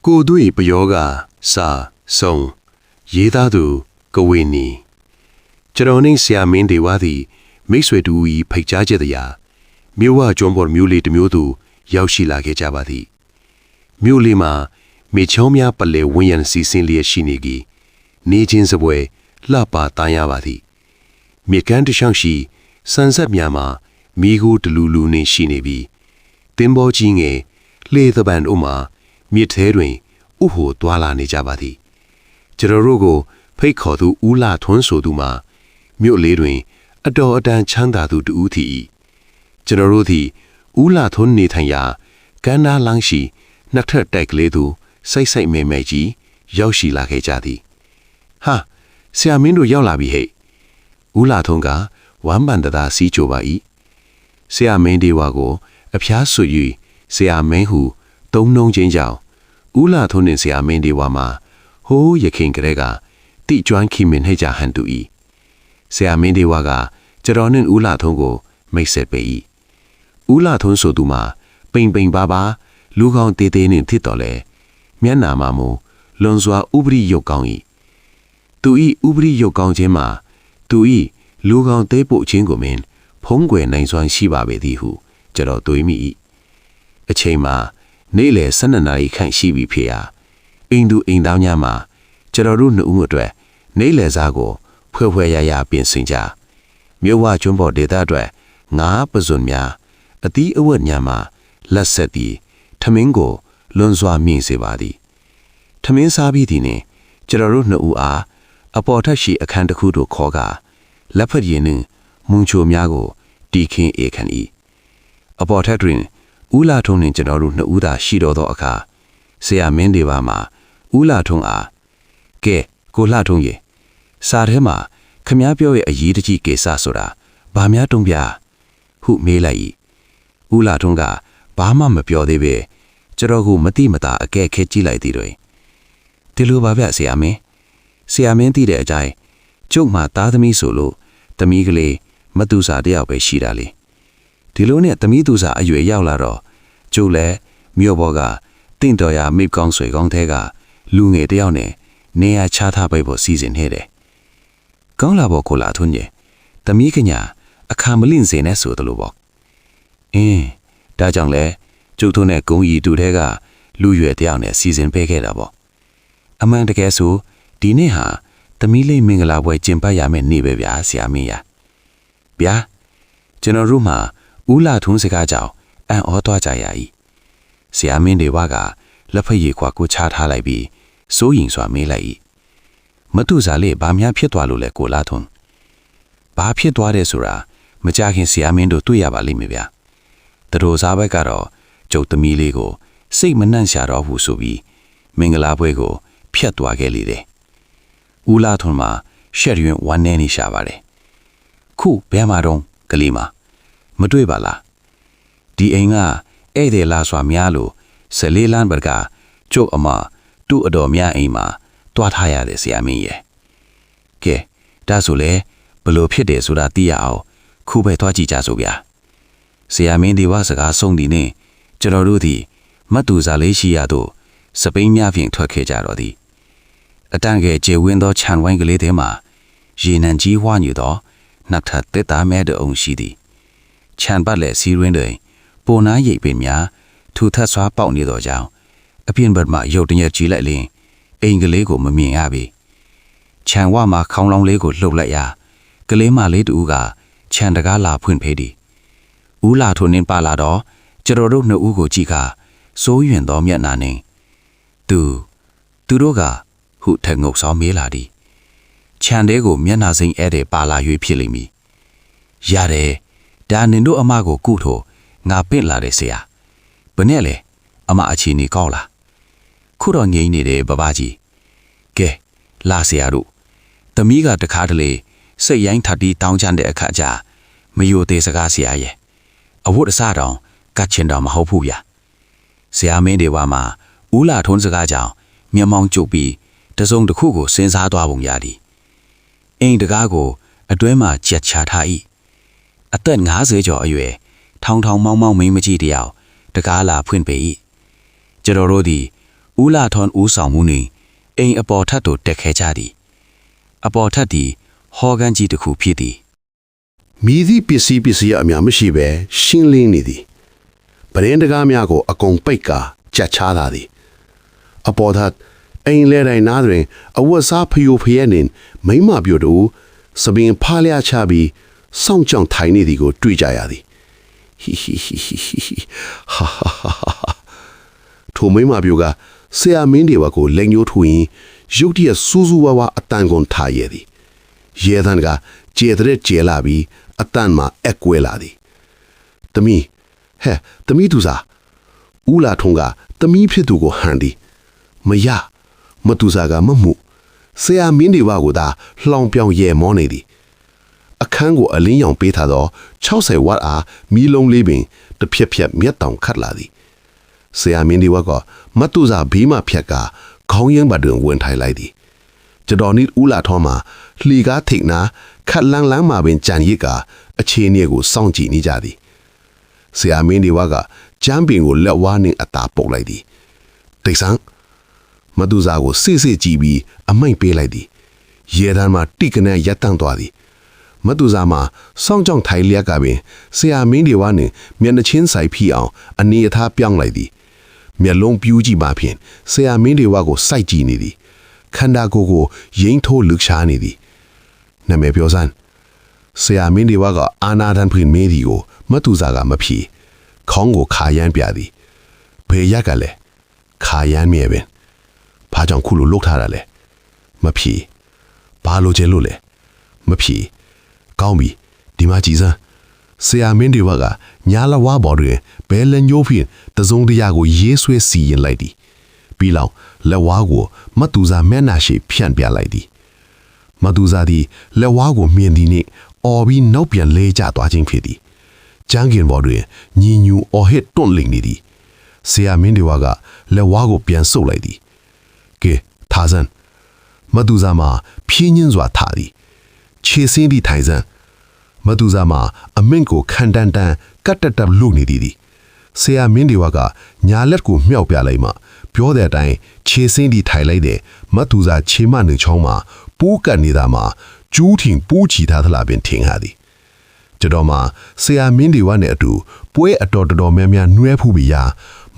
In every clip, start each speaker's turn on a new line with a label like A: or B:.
A: ကိုတွေ့ပယောဂစာဆုံရေးသားသူကဝေနီကျွန်တော်နဲ့ဆရာမင်းဒေဝသည်မိတ်ဆွေတူဤဖိတ်ကြားချက်တရားမြို့ဝကျွန်းပေါ်မြို့လေးတစ်မျိုးသို့ရောက်ရှိလာခဲ့ကြပါသည်မြို့လေးမှာမေချောင်းများပလဲဝင်းရံစီစဉ်လျက်ရှိနေကြီးနေချင်းစပွဲလှပတန်းရပါသည်မြေကမ်းတစ်ချောင်းရှိစံဆက်များမှာမိကိုတလူလူနေရှိနေပြီးတင်ဘောကြီးငယ်လှေသပန်ဥမှာမြစ်ထဲတွင်ဥဟိုသွာလာနေကြပါသည်ကျွန်တော်တို့ကိုဖိတ်ခေါ်သူဦးလာထွန်းဆိုသူမှာမြို့လေးတွင်အတော်အတန်ချမ်းသာသူတူဦးသည်ကျွန်တော်တို့သည်ဦးလာထွန်းနေထိုင်ရာကမ်းနားလမ်းရှိနှစ်ထပ်တိုက်ကလေးသို့စိတ်စိတ်မဲမဲကြီးရောက်ရှိလာခဲ့ကြသည်ဟာဆရာမင်းတို့ရောက်လာပြီဟဲ့ဦးလာထွန်းကဝမ်းပန်တသာစီးကြပါ၏ဆရာမင်းဒီဝါကိုအဖျားဆွ၍ဆရာမင်းဟုသုံးနှုံးခြင်းကြောင့်ဦးလာထွန်းနှင့်ဆရာမင်းဒီဝါမှာဟိုးရခင်ကလေးကတိကျွမ်းခိမင်ဟဲ့ကြဟန်တူ၏ဆရာမင်းဒီဝါကကျွန်တော်နှင့်ဦးလာထွန်းကိုမိတ်ဆက်ပေ၏ဦးလာထွန်းဆိုသူမှာပိန်ပိန်ပါပါလူကောင်းတေးသေးနှင့်ထစ်တော်လဲမျက်နာမှာမူလွန်စွာဥပရိယုတ်ကောင်း၏သူ၏ဥပရိယုတ်ကောင်းခြင်းမှာသူ၏လူကောင်းသေးပုတ်ခြင်းကိုမင်းဖုံးကွယ်နိုင်စွမ်းရှိပါပေသည်ဟုကျွန်တော်တွေးမိ၏အချိန်မှာနေ့လယ်12နာရီခန့်ရှိပြီဖြစ်ရာအိမ်သူအိမ်သားများမှာကျွန်တော်တို့နှစ်ဦးအတွက်နေ့လယ်စားကိုဖွဲ့ဖွဲ့ရရပြင်ဆင်ကြမြို့ဝကျွန်းပေါ်ဒေသအတွက်ငါးပဇွန်များအသီးအဝတ်များမှာလက်ဆက်သည်ထမင်းကိုလွန်စွာမြင့်စေပါသည်ထမင်းစားပြီးသည်နှင့်ကျွန်တော်တို့နှစ်ဦးအားအပေါ်ထက်ရှိအခန်းတစ်ခုသို့ခေါ်ကာလက်ဖက်ရည်နှင့်မုံချိုများကိုတီခင်းအေခန့်၏အပေါ်ထက်တွင်ဦးလာထုံးနှင့်ကျွန်တော်တို့နှစ်ဦးသာရှိတော်သောအခါဆရာမင်းဒီပါမှာဦးလာထုံးအားကဲကိုလှထုံးရေစာထဲမှာခမားပြောရဲ့အရေးတကြီးကိစ္စဆိုတာဘာများတုံးပြဟုမေးလိုက်၏ဦးလာထုံးကဘာမှမပြောသေးပဲကျွန်တော်ကမတိမတာအကဲခဲကြည့်လိုက်သည်တွင်ဒီလိုပါဗျဆရာမင်းသိတဲ့အတိုင်းကျုပ်မှသားသမီးဆိုလို့သမီးကလေးမတူစာတယောက်ပဲရှိတာလေဒီလိုနဲ့သမီးသူစာအရွယ်ရောက်လာတော့ကျုပ်လည်းမြို့ပေါ်ကတင့်တော်ရာမိကောင်းဆွေကောင်းထဲကလူငယ်တယောက်နဲ့နေရာချထားပေးဖို့စီစဉ်နေတယ်ကောင်းလာဖို့ကိုလာထွန်းကြီးသမီးကညာအခါမလင့်စေနဲ့ဆိုတယ်လို့ပေါ့ဒါကြောင့်လဲကျုပ်တို့နဲ့ဂုံရီတူထဲကလူရွယ်တယောက်နဲ့စီစဉ်ပေးခဲ့တာပေါ့အမှန်တကယ်ဆိုဒီနေ့ဟာသမီးလေးမင်္ဂလာပွဲကျင်းပရမယ့်နေ့ပဲဗျာဆရာမင်းရဗျာကျွန်တော်တို့မှာဦးလာထွန်းစကားကြောင့်အံ့ဩသွားကြရ၏ဆရာမင်းတွေဝါကလက်ဖက်ရည်ခွာကိုချထားလိုက်ပြီးစိုးရင်စွာမေးလိုက်၏မတူစားလေးဘာများဖြစ်သွားလို့လဲကိုလာထွန်းဘာဖြစ်သွားတယ်ဆိုတာမကြခင်ဆရာမင်းတို့တွေ့ရပါလိမ့်မယ်ဗျာတတော်စားဘက်ကတော့ကျုပ်သမီးလေးကိုစိတ်မနှံ့ရှာတော့ဘူးဆိုပြီးမင်္ဂလာပွဲကိုဖျက်သွားခဲ့လေတယ်ဦးလာထွန်းမှာရှက်ရွံ့ဝမ်းနေနေရှာပါတယ်ခုဘယ်မှာတော့ကလေးမတွေ့ပါလားဒီအိမ်ကဧည့်သည်လာစွာများလို့14လမ်းဘက်ကကျုပ်အမသူ့အတော်များအိမ်မှာတွားထားရတယ်ဆရာမင်းရဲ့ကဲဒါဆိုလေဘလို့ဖြစ်တယ်ဆိုတာသိရအောင်ခုပဲတွားကြည့်ကြစို့ဗျာဆရာမင်းဒီဝါစကားဆုံးသည်နဲ့ကျွန်တော်တို့သည်မတ်သူစားလေးရှိရသို့စပိန်များဖြင့်ထွက်ခဲ့ကြတော့သည်အတန်ကဲကျေဝင်းသောခြံဝိုင်းကလေးထဲမှာရေနံကြီးဝါညူသောနှစ်ထပ်တက်သားမဲတအုံရှိသည်ခြံပတ်လက်စီးရင်းတွင်ပိုနာရိပ်ပင်များထူထပ်စွာပေါက်နေသောကြောင့်အပြင်ဘက်မှရုတ်တရက်ကြည့်လိုက်လျင်အိမ်ကလေးကိုမမြင်ရပေခြံဝမှာခေါင်းလောင်းလေးကိုလှုပ်လိုက်ရာကလေးမလေးတူကခြံတကားလာဖွင့်ဖေးသည်ဦးလာထွန်းနှင်းပါလာတော့ကျွန်တော်တို့နှစ်ဦးကိုကြည့်ခါစိုးရွံ့သောမျက်နှာနှင့်သူတို့ကဟုထက်ငုတ်ဆောင်မေးလာသည်ခြံထဲကိုမျက်နှာစိမ်းဧည့်သည်ပါလာ၍ဖြစ်လိမ့်မည်ရတယ်ဒါနင်တို့အမကိုကုထိုငါပင့်လာတယ်ဆရာဘယ်နဲ့လဲအမအခြေအနေကောင်းလားခုတော့ငြိမ်နေတယ်ဘဘကြီးကဲလာဆရာတို့သမီးကတခါတလေစိတ်ရိုင်းထပ်ပြီးတောင်းချတဲ့အခါကျမယိုသေးစကားဆရာရဲ့အဝတ်အစားတောင်ကတ်ချင်တော်မဟုတ်ဘူးဗျဆရာမင်းတွေဝါမှာဦးလာထွန်းစကားကြောင့်မျက်မှောင်ကျုပ်ပြီးတစုံတစ်ခုကိုစဉ်းစားသွားပုံရသည်အိမ်တကားကိုအတွဲမှာကြက်ချထား၏အသက်50ကျော်အရွယ်ထောင်ထောင်မောင်းမောင်းမင်းမကြီးတယောက်တကားလာဖွင့်ပေ၏ကျွန်တော်တို့သည်
B: ဦးလာထွန်းဦးဆောင်မှုနှင့်အိမ်အပေါ်ထပ်သို့တက်ခဲ့ကြသည်အပေါ်ထပ်သည်ဟောကန်ကြီးတစ်ခုဖြစ်သည်
C: မည်သည့်ပစ္စည်းအများမရှိပဲရှင်းလင်းနေသည်ပရင်းတကားများကိုအကုန်ပိတ်ကာကြက်ချလာသည်အပေါ်ထပ်အိမ်လဲတိုင်းနားတွင်အဝတ်စားဖျို့ဖျဲနှင့်မိမပြို့တို့စပင်ဖားလျားချပြီးစောင့်ကြောင်ထိုင်နေသည်ကိုတွေ့ကြရသည်ဟီဟီဟီဟီဟီဟာဟာဟာထိုမိမပြို့ကဆရာမင်းတွေဝါကိုလက်ညှိုးထိုးရင်ရုတ်တရက်စူးစူးဝါးဝါအတန်ကုန်ထားရသည်ရဲတန်းကကျေတဲ့ကျေလာပြီးအတန်မှာအက်ကွဲလာသည်တမီဟဲ့တမီသူစားဦးလာထုံးကတမီဖြစ်သူကိုဟန်သည်မရမတူစားကမမှုဆရာမင်းတွေဝါကိုသာလှောင်ပြောင်ရဲမောနေသည်အခန်းကိုအလင်းရောင်ပေးထားသော60ဝတ်အားမီးလုံးလေးပင်တစ်ဖြက်ဖြက်မျက်တောင်ခတ်လာသည်ဆရာမင်းတွေဝါကမတူစားဘေးမှဖြက်ကခေါင်းရင်းပါတွင်ဝင်ထိုင်လိုက်သည်ကျွန်တော်နိဦးလာထောမှာလှီကားထိတ်နာခတ်လန်းလန်းမှာပင်ကြံရစ်ကအခြေအနေကိုစောင့်ကြည့်နေကြသည်ဆရာမင်းတွေဝါကကျမ်းပင်ကိုလက်ဝါးနှင့်အသာပုတ်လိုက်သည်တိတ်ဆန်းမတူစာကိုစစ်စစ်ကြည့်ပြီးအမိန့်ပေးလိုက်သည်ရေတန်းမှာတိကနဲ့ရက်တန့်သွားသည်မတူစာမှာစောင့်ကြောင်ထိုင်လျက်ကပင်ဆရာမင်းတွေဝါနှင့်မျက်နှာချင်းဆိုင်ဖိအောင်အနေအထားပြောင်းလိုက်သည်မျက်လုံးပြူးကြည့်မှဖြင့်ဆရာမင်းတွေဝါကိုစိုက်ကြည့်နေသည်ခန္ဓာကိုယ်ကိုရိမ့်ထိုးလှရှားနေသည်နာမည်ပြောစမ်းဆရာမင်းတွေဝါကအာနာဒန်ပရင်မေဒီကိုမတူစာကမဖြေခေါင်းကိုခါရမ်းပြသည်ဘေးရက်ကလည်းခါရမ်းမြဲပင်ဘာကြောင့်ခုလိုလုတ်ထားတာလဲမဖြေဘာလို့ကျဲလို့လဲမဖြေကောင်းပြီဒီမှာကြည်စမ်းဆရာမင်းတွေဝါကညာလဝါဘော်တွင်ဘဲလညိုးဖြင့်တစုံတရာကိုရေးဆွဲစီရင်လိုက်သည်ပြီးလောက်လက်ဝါးကိုမတူစာမျက်နှာရှိဖြန့်ပြလိုက်သည်မတူစာသည်လက်ဝါးကိုမြင်သည်နှင့်အော်ပြီးနောက်ပြန်လဲကျသွားခြင်းဖြစ်သည်ကျန်းကင်ဘော်တွင်ညီညူအော်ဟစ်တွန့်လိမ့်နေသည်ဆရာမင်းတွေဝါကလက်ဝါးကိုပြန်ဆုပ်လိုက်သည်ကဲထားစမ်းမတူစာမှာဖြင်းညင်းစွာထားသည်ခြေစင်းသည့်ထိုင်စမ်းမတူစာမှာအမင့်ကိုခန်တန်တန်ကတ်တက်တက်လုနေသည်ဆရာမင်းတွေဝါကညာလက်ကိုမြှောက်ပြလိုက်မှပြောတဲ့အတိုင်းခြေစင်းသည့်ထိုင်လိုက်တဲ့မတူစာခြေမနှချောင်းမှာပူးကတ်နေတာမှာကျူးထင်ပူးချီထားသလားပင်ထင်ဟာသည်ကျွန်တော်မှာဆရာမင်းတွေဝါနဲ့အတူပွဲအတော်တော်များများနှွဲဖူးပြီးရာ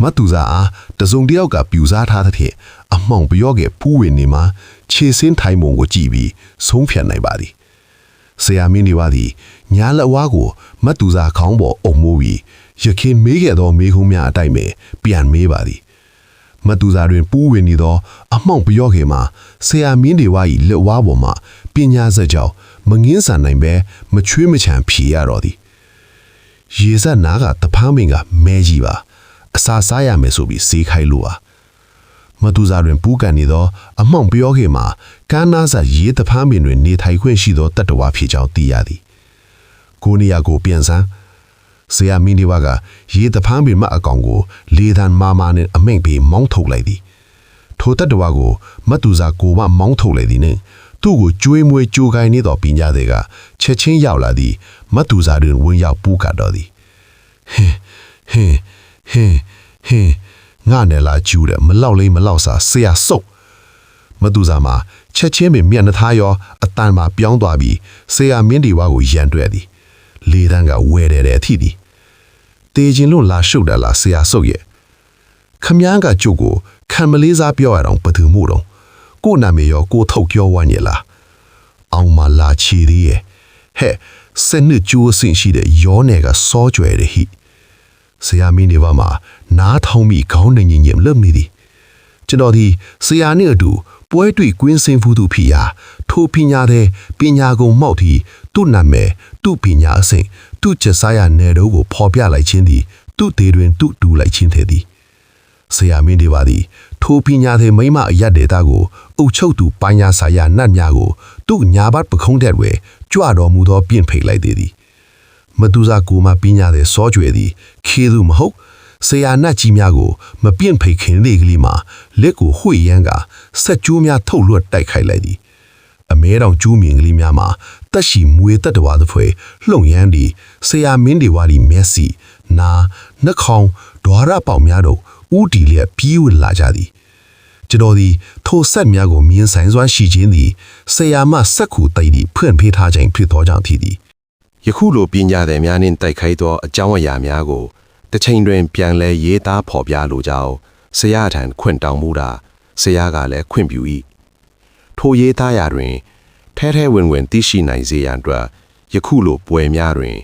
C: မတူစာအားတစုံတယောက်ကပြူစားထားတဲ့အမောင်ပြောခဲ့ဖူးဝင်နေမှာခြေစင်းထိုင်ပုံကိုကြည့်ပြီးဆုံးဖြတ်နိုင်ပါသည်ဆရာမင်းတွေဝါသည်ညာလက်ဝါးကိုမတူစာခေါင်းပေါ်အုံမိုးပြီးရခင်မေးခဲ့သောမေးခွန်းများအတိုင်းပဲပြန်မေးပါသည်မတူစာတွင်ပူးဝင်နေသောအမောင်ပြောခဲ့မှာဆရာမင်းတွေဝါ၏လက်ဝါးပေါ်မှာပညာစက်ကြောင့်မငင်းဆန်နိုင်ပဲမချွေးမချံဖြေရတော့သည်ရေစက်နားကတဖန်းပင်ကမဲကြီးပါအစာစားရမယ်ဆိုပြီးစေးခိုင်းလို့ပါမတူစာတွင်ပူးကန်နေသောအမောင်ပြောခဲ့မှာကန်းနာစာရေတဖန်းပင်တွင်နေထိုင်ခွင့်ရှိသောတတ္တဝါဖြစ်ကြောင်းသိရသည်ကိုနေရာကိုပြန်စမ်းဆရာမင်းဒီဝါကရေတဖန်းပင်မအကောင်ကိုလေသံမာမာနဲ့အမိန့်ပေးမောင်းထုတ်လိုက်သည်ထိုတတ္တဝါကိုမတူစာကိုမမောင်းထုတ်လိုက်သည်နှင့်သူ့ကိုကြွေးမွေးကြိုးကိုင်းနေသောပညာတွေကချက်ချင်းရောက်လာသည်မတူစာတွင်ဝင်ရောက်ပူးကတ်တော်သည်ဟင်းငါနဲ့လာကျူးတယ်မလောက်လေးမလောက်စားဆရာစုပ်မတူစာမှာချက်ချင်းပင်မျက်နှာသားရောအတန်မှာပြောင်းသွားပြီးဆရာမင်းဒီဝါကိုရန်တွဲသည်လေတန်းကဝဲတဲ့အထီသည်တေခြင်းလို့လာရှုပ်တယ်လားဆရာစုပ်ရဲ့ခမည်းကကျုပ်ကိုခံမလေးစားပြောရအောင်ဘသူမှုတော့ကိုနာမည်ရောကိုထုတ်ပြောဝမ်းရလားအောင်မလာချီသေးရဲ့ဟဲ့စနစ်ကျိုးစင်ရှိတဲ့ရောနယ်ကစောကြွယ်တဲ့ဟိဆရာမင်းဒီဝါမှာနားထောင်ပြီးခေါင်းနဲ့ညင်ညင်လှပ်နေသည်ကျွန်တော်ဒီဆရာနဲ့အတူပွဲတွေ့ကွင်းစင်ဖူးသူဖြစ်ရာထိုပညာတဲ့ပညာကုံမောက်တီသူ့နာမည်သူ့ပညာအစဉ်သူ့ကျစားရနယ်တို့ကိုဖော်ပြလိုက်ခြင်းသည်သူ့သေးတွင်သူ့တူလိုက်ခြင်းတဲ့သည်ဆရာမင်းဒီဝါသည်ထိုပညာတဲ့မိမအရက်ဒေတာကိုအုပ်ချုပ်သူပညာဆိုင်ရာနတ်များကိုသူ့ညာဘတ်ပခုံးတဲ့ွယ်ကြွတော်မူသောပြင့်ဖိတ်လိုက်သည်မတူစာကိုမှပညာတဲ့စောကြွယ်သည်ခေသူမဟုတ်ဆရာနတ်ကြီးများကိုမပြင့်ဖိတ်ခင်လေးကလေးမှာလက်ကိုဝှေ့ရမ်းကဆက်ကျိုးများထုတ်လွတ်တိုက်ခိုက်လိုက်သည်အမဲတော်ကျူးမြင်ကလေးများမှာတက်ရှိမွေတက်တော်သဖွယ်လှုံရမ်းသည်ဆရာမင်းဒီဝါဒီမျက်စိနာနှခေါင်းဒွါရပေါက်များတို့ဥတီလျက်ပြေးဝင်လာကြသည် ကျွန်တော်ဒီထိုဆက်များကိုမြင်ဆိုင်စွမ်းရှိခြင်းသည်ဆရာမစက်ခုတိုက်သည့်ဖွင့်ပေးထားခြင်းဖြစ်သောကြောင့်ဖြစ်သည်
A: ယခုလိုပညာသည်များနှင့်တိုက်ခိုက်သောအကြောင်းအရာများကိုတစ်ချိန်တွင်ပြန်လဲရေးသားဖော်ပြလိုကြောင်းဆရာထံခွင့်တောင်းမှုတာဆရာကလည်းခွင့်ပြု၏ထိုရေးသားရာတွင်ထဲထဲဝင်ဝင်သိရှိနိုင်စေရန်အတွက်ယခုလိုပွဲများတွင်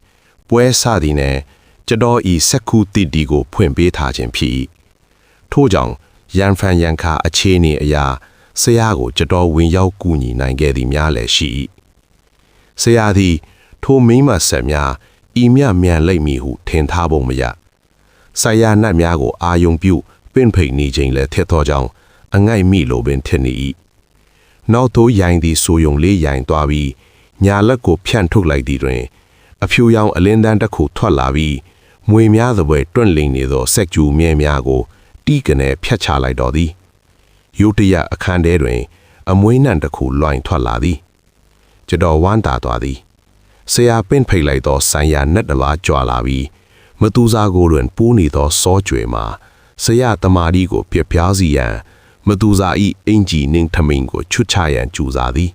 A: ပွဲစသည်နှင့်ကျွန်တော်ဤစက်ခုတိတီကိုဖွင့်ပေးထားခြင်းဖြစ်၏ထို့ကြောင့်ရန်ဖန်ရန်ခါအခြေအနေအရာဆရာကိုကျွန်တော်ဝင်ရောက်ကူညီနိုင်ခဲ့သည်များလည်းရှိ၏ဆရာသည်ထိုမိမဆက်များဤမြမြန်လိမ့်မည်ဟုထင်ထားပုံမရဆရာနတ်များကိုအာယုံပြုပင့်ဖိတ်နေခြင်းလည်းထက်သောကြောင့်အငိုက်မိလိုပင်ထင်နေ၏နောက်သို့ရိုင်သည်ဆိုယုံလေးရိုင်သွားပြီးညာလက်ကိုဖြန့်ထုတ်လိုက်သည်တွင်အဖြူရောင်အလင်းတန်းတစ်ခုထွက်လာပြီးမွေများသပွဲတွန့်လိန်နေသောစက်ကျူမြဲများကိုတီးကနေဖြတ်ချလိုက်တော်သည်ယုတ်တရအခန်းထဲတွင်အမွေးနှံတစ်ခုလွှင့်ထွက်လာသည်ကျွန်တော်ဝမ်းသာသွားသည်ဆရာပင့်ဖိတ်လိုက်သောဆိုင်ရာနတ်တစ်ပါးကြွလာပြီးမတူစားကိုတွင်ပူးနေသောစောကြွယ်မှာဆရာတမာဒီကိုပြပြားစီရန်မတူစားဤအင်ဂျီနှင့်ထမိန်ကိုချွတ်ချရန်ကြိုးစားသည်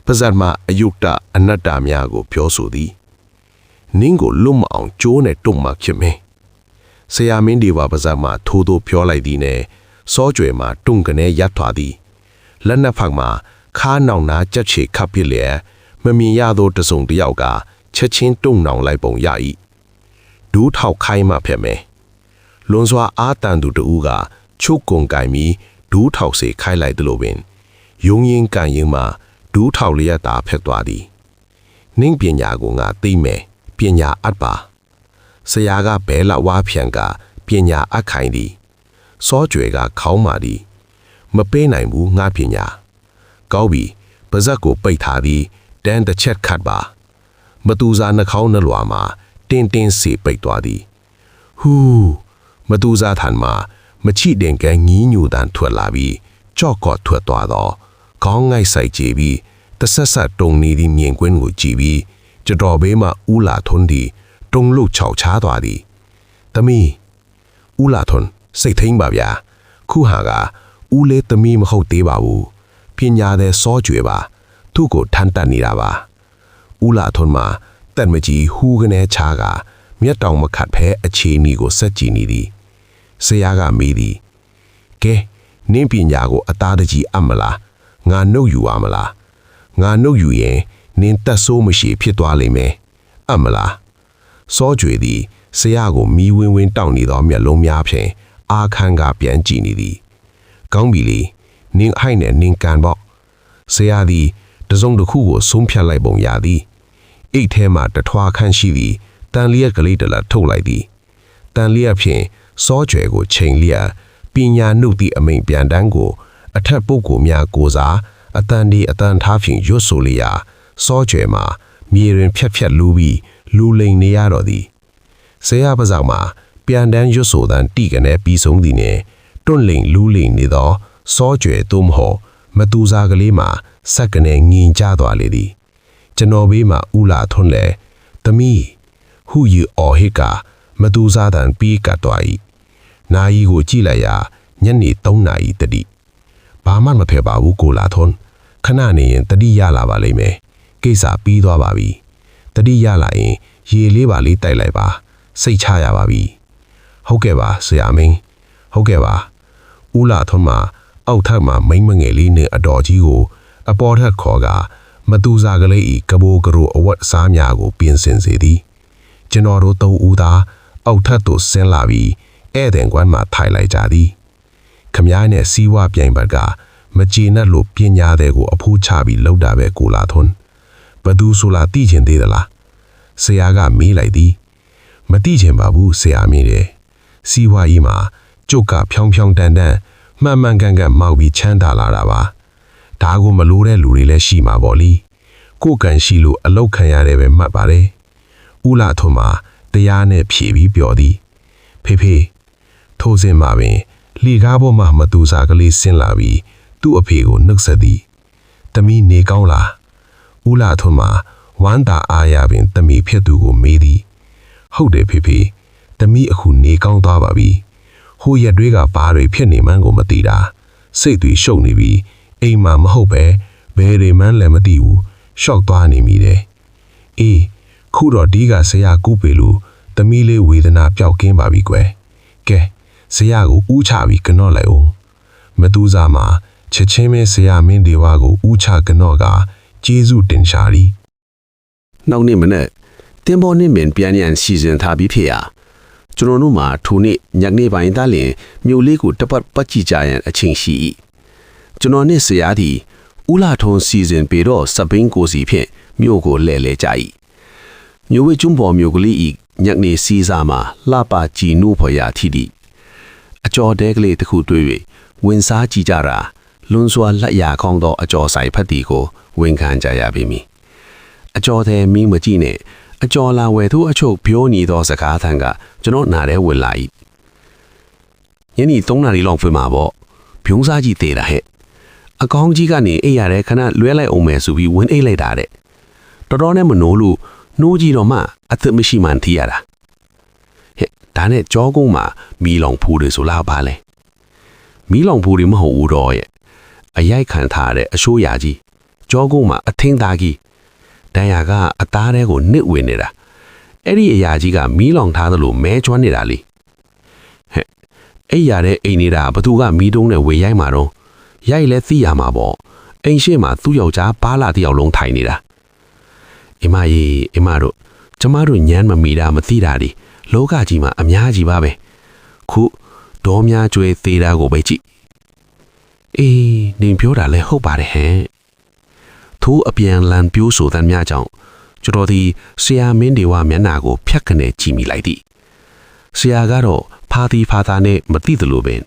A: ပဇတ်မှအယုတ်တအနတ္တများကိုပြောဆိုသည်နင်းကိုလွတ်မအောင်ကျိုးနဲ့တုံမှဖြစ်မင်းဆရာမင်းဒီဝါပဇတ်မှထိုးထိုးပြောလိုက်သည်နဲ့စောကြွယ်မှာတုံကနေရပ်ထွာသည်လက်နက်ဖက်မှာခါနောင်နာကြက်ချေခပ်ပြစ်လျက်မမြင်ရသောတစုံတစ်ယောက်ကချက်ချင်းတုံနောင်လိုက်ပုံရ၏ဒူးထောက်ခိုင်းမှဖြစ်မယ်လွန်စွာအာတန်သူတူကချုပ်ကုံကင်ပြီးဒူးထောက်စေခိုင်းလိုက်သလိုပင်ယုံရင်ကန်ရင်မှဒူးထောက်လျက်သာဖက်သွားသည်နင်းပညာကိုငါသိမယ်ပညာအပ်ပါဆရာကဘဲလာဝါဖြန်ကပညာအပ်ခိုင်းသည်စောကြွယ်ကခေါင်းမာသည်မပေးနိုင်ဘူးငါပညာကောင်းပြီပါဇက်ကိုပိတ်ထားသည်တန်းတစ်ချက်ခတ်ပါမတူစားနှခေါင်းနှလွာမှာတင်းတင်းစေပိတ်သွားသည်ဟူးမတူစားထန်မှာမချိတင်ကငီးညူတန်ထွက်လာပြီးကြော့ကော့ထွက်သွားတော့ခေါင်းငိုက်ဆိုင်ကြည့်ပြီးတဆက်ဆက်တုံနေသည့်မြင်ကွင်းကိုကြည့်ပြီးကြတော်ဘေးမှဦးလာထွန်းသည်တုံလို့ခြောက်ချားသွားသည်သမီးဦးလာထွန်းစိတ်ထိန်ပါဗျာခုဟာကဦးလေးသမီးမဟုတ်သေးပါဘူးပညာတဲ့စောကြွယ်ပါသူ့ကိုထမ်းတတ်နေတာပါဦးလာထွန်းမှာတက်မကြီးဟူးကနေချားကမျက်တောင်မခတ်ဖဲအခြေအနေကိုစက်ကြည့်နေသည်ဆရာကမေးသည်ကဲနင်းပညာကိုအသားတကြီးအပ်မလားငါနှုတ်ယူရမလားငါနှုတ်ယူရင်နင်းတက်ဆိုးမရှိဖြစ်သွားလိမ့်မယ်အပ်မလားစောကြွယ်သည်ဆရာကိုမီးဝင်းဝင်းတောက်နေသောမျက်လုံးများဖြင့်အာခန်းကပြန်ကြည့်နေသည်ကောင်းပြီလေနင်းအိုက်နဲ့နင်းကန်ပေါ့ဆရာသည်တစုံတစ်ခုကိုဆုံးဖြတ်လိုက်ပုံရသည်အိတ်ထဲမှာတထွားခန့်ရှိပြီးတန်လျက်ကလေးတလက်ထုတ်လိုက်သည်တန်လျက်ဖြင့်စောကြွယ်ကိုချိန်လျက်ပညာနှုတ်သည့်အမိန်ပြန်တန်းကိုအထက်ပုဂ္ဂိုလ်များကိုစားအတန်ဒီအတန်ထားဖြင့်ရွတ်ဆိုလျက်စောကြွယ်မှာမြေရင်ဖြက်ဖြက်လူပြီးလူလိန်နေရတော့သည်ဆရာပါးစောက်မှာပြန်တန်းရွတ်ဆိုတန်တိကနေပြီးဆုံးသည်နှင့်တွန့်လိန်လူလိန်နေသောစောကြွယ်သို့မဟုတ်မတူစားကလေးမှာစက်ကနေငင်ကြသွားလေသည်ကျွန်တော်ဘေးမှာဥလာထွန်းလေသမီးဟူယူအော်ဟစ်ကမတူစားတန်ပြီးကတ်သွား၏နာယီကိုကြည့်လိုက်ရာညနေ3 နာရီတတိဘာမှမဖယ်ပါဘူးကိုလာထွန်းခဏနေရင်တတိရလာပါလိမ့်မယ်ကိစ္စပြီးသွားပါပြီတတိရလာရင်ရေလေးပါလေးတိုက်လိုက်ပါစိတ်ချရပါပြီဟုတ်ကဲ့ပါဆရာမင်းဟုတ်ကဲ့ပါဦးလာထွန်းမှာအောက်ထပ်မှာမိန်းမငယ်လေးနဲ့အတော်ကြီးကိုအပေါ်ထက်ခေါ်ကမတူစားကလေးဤကဘိုးကရိုအဝတ်စားများကိုပြင်ဆင်စေသည်ကျွန်တော်တို့3 ဦးသာအောက်ထပ်သို့ဆင်းလာပြီးဧည့်သည်ကွမ်းမှထိုင်လိုက်ကြသည်ခမားနဲ့စီးဝါပြိုင်ဘက်ကမကျေနပ်လို့ပညာတဲ့ကိုအဖိုးချပြီးလှုပ်တာပဲကိုလာထွန်းဘသူဆိုလာသိချင်သေးသလားဆရာကမေးလိုက်သည်မသိချင်ပါဘူးဆရာမင်းတဲ့စီးဝါကြီးမှာကျုပ်ကဖြောင်းဖြောင်းတန်တန်မှန်မှန်ကန်ကန်မောက်ပြီးချမ်းသာလာတာပါဒါကိုမလို့တဲ့လူတွေလည်းရှိမှာပေါ့လीကိုကန်ရှိလို့အလောက်ခံရတယ်ပဲမှတ်ပါတယ်ဦးလာထွန်းမှာတရားနဲ့ဖြေပြီးပြောသည်ဖေဖေထိုးစင်မှာပင်လှီကားပေါ်မှာမတူစားကလေးဆင်းလာပြီးသူ့အဖေကိုနှုတ်ဆက်သည်တမီးနေကောင်းလားဦးလာထွန်းမှာဝမ်းသာအားရပင်တမီးဖြစ်သူကိုမေးသည်ဟုတ်တယ်ဖေဖေတမီးအခုနေကောင်းသွားပါပြီဟိုရက်တွေကဘာတွေဖြစ်နေမှန်းကိုမသိတာ
D: စိတ်တွေရှုပ်နေပြီးအိမ်မှာမဟုတ်ပဲဘယ်တွေမှန်းလည်းမသိဘူးရှော့သွားနေမိတယ်အေးခုတော့ဒီကဆရာကူးပေလို့သမီးလေးဝေဒနာပျောက်ကင်းပါပြီကွယ်ကဲဆရာကိုဥချပြီးကနော့လိုက်အောင်မတူးစားမှာချက်ချင်းပဲဆရာမင်းဒေဝကိုဥချကနော့ကကျေးဇူးတင်ရှာရီ
C: နောက်နေ့မနေ့တင်ပေါ်နေမင်ပြန်ရန်စီစဉ်ထားပြီးဖြစ်ရာကျွန်တော်တို့မှာထိုနေ့ညနေပိုင်းသားလင်မြို့လေးကိုတပတ်ပတ်ကြည့်ကြရန်အချိန်ရှိ၏ကျွန်တော်နဲ့ဆရာသည်ဦးလာထုံးစီစဉ်ပြီးတော့စပင်းကိုစီဖြင့်မြို့ကိုလဲလဲကြ၏မြို့ဝဲကျွန်းပေါ်မြို့ကလေးဤညနေစီစားမှာလှပကြည်နုဖွယ်ရာထီသည်အကျော်တဲကလေးတစ်ခုတွေ့၍ဝင်စားကြည့်ကြတာလွန်စွာလက်ရကောင်းသောအကျော်ဆိုင်ဖက်တီကိုဝန်ခံကြရပြီမည်အကျော်တဲ့မင်းမကြည့်နဲ့အကျော်လာဝဲသူအချုပ်ပြောနေသောစကားသံကကျွန်တော်နားထဲဝင်လာ၏ယနေ့3 နာရီလောက်ဖွင့်မှာပေါ့ပြုံးစားကြီးသေးတာဟဲ့အကောင်းကြီးကနေအိပ်ရတဲ့ခဏလွဲလိုက်အောင်မယ်ဆိုပြီးဝင်အိပ်လိုက်တာတဲ့တော်တော်နဲ့မနိုးလို့နှိုးကြည့်တော့မှအသက်မရှိမှန်ထီရတာဟဲ့ဒါနဲ့ကြောကုန်းမှာမီလောင်ဖူးတွေဆိုလားပါလဲမီလောင်ဖူးတွေမဟုတ်ဘူးတော့ရဲ့အရိုက်ခံထားတဲ့အရှိုးရာကြီးကြောကုန်းမှာအထင်းသားကြီးတန်ရာကအသားထဲကိုနစ်ဝင်နေတာအဲ့ဒီအရာကြီးကမီးလောင်ထားသလိုမဲကျွမ်းနေတာလေဟဲ့အဲ့ရတဲ့အိမ်နေတာဘသူကမီးတုံးနဲ့ဝေရိုက်မှာတော့ရိုက်လဲသိရမှာပေါ့အိမ်ရှိမှာသူ့ယောက်ျားပါလာတယောက်လုံးထိုင်နေတာအမကြီးအမတို့ကျမတို့ညမ်းမမီတာမသိတာဒီလောကကြီးမှာအများကြီးပါပဲခုဒေါ်များကျွေးသေးတာကိုပဲကြည့်အေးနင်ပြောတာလဲဟုတ်ပါတယ်ဟဲ့ထိုးအပြန်လန်ပြိုးဆိုတဲ့များကြောင့်ကျွန်တော်ဒီဆရာမင်းဒေဝမျက်နှာကိုဖြတ်ကနေကြည့်မိလိုက်သည်ဆရာကတော့ဖာတီဖာသာနဲ့မသိသလိုပင်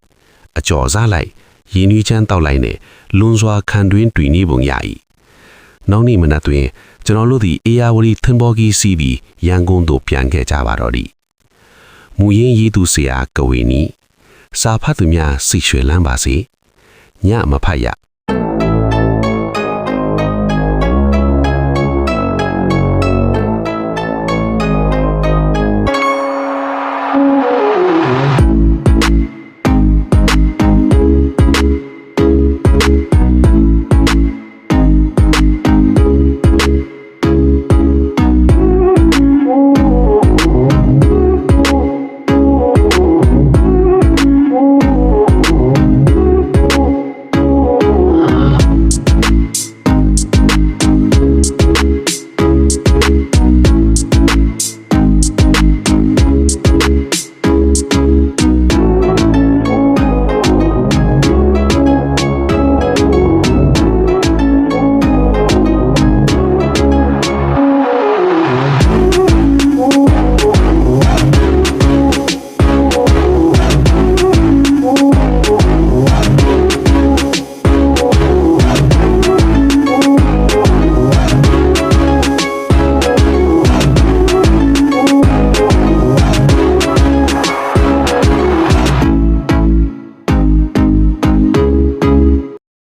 C: အကျော်စားလိုက်ရင်းနှီးချမ်းတောက်လိုက်နဲ့လွန်စွာခံတွင်းတွင်နေပုံရ၏နောက်နေ့မနက်တွင်ကျွန်တော်တို့သည်အေယာဝတီသင်္ဘောကြီးစီးပြီးရန်ကုန်သို့ပြန်ခဲ့ကြပါတော့သည်မူရင်းရေးသူဆရာကဝေနီစာဖတ်သူများစိတ်ရွှင်လန်းပါစေညမဖတ်ရ